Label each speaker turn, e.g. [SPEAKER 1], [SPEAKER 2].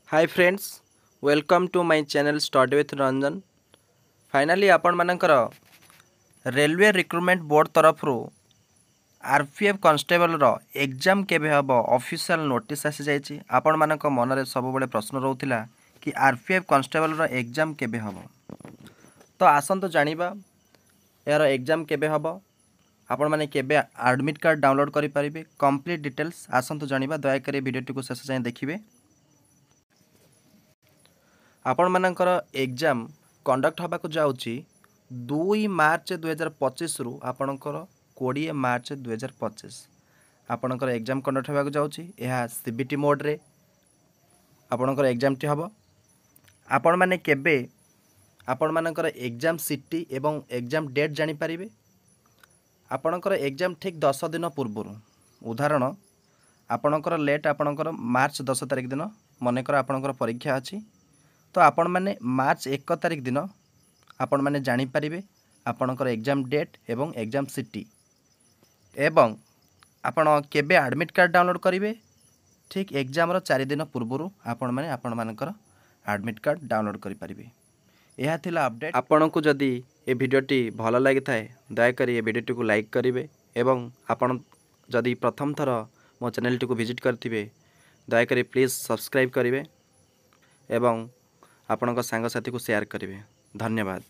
[SPEAKER 1] Hi friends, welcome to my channel study with Ranjan. Finally आपण मानकर railway recruitment board तरफ RPF constable रो exam केबे हबो ऑफिशियल नोटिस आसी जायछि। आपण मानक मनरे सब बळे प्रश्न रहउथिला कि आरपीएफ कांस्टेबल रो एग्जाम केबे हबो। तो आसंतो जानिबा यार एग्जाम केबे हबो, आपण माने केबे एडमिट कार्ड डाउनलोड करि परिबे, कंप्लीट डिटेल्स आसंतो जानिबा। दया करी वीडियो को शेष जाय देखिबे। आपण मानकर एग्जाम कंडक्ट होबाक जाउची 2 मार्च 2025 रु आपणकर 20 मार्च 2025 आपणकर एग्जाम कंडक्ट होबाक जाउची। यह सीबीटी मोड रे आपणकर एग्जाम टी हबो। आपण माने केबे आपण मानकर एग्जाम सिटी एवं एग्जाम डेट जानि परिबे। आपणकर एग्जाम ठीक 10 दिन पूर्व, उदाहरण आपणकर लेट आपणकर मार्च 10 तारिख दिन मनकर आपणकर परीक्षा अछि, तो आपण माने मार्च 1 तारिख दिन आपण माने जानि परिबे आपणकर एग्जाम डेट एवं एग्जाम सिटी एवं आपण केबे एडमिट कार्ड डाउनलोड करिवे। ठीक एग्जाम रो 4 दिन पूर्व आपण माने आपण मानकर एडमिट कार्ड डाउनलोड करि परिबे। यह थिला अपडेट। आपण को जदी ए वीडियोटी भल लागि थाए दया करी ए वीडियोटी को लाइक करिवे एवं आपण जदी प्रथम थर मो चैनल टी को विजिट करथिबे दया करी प्लीज सब्सक्राइब करिवे एवं आपणक सांग साथी को शेयर करिवे। धन्यवाद।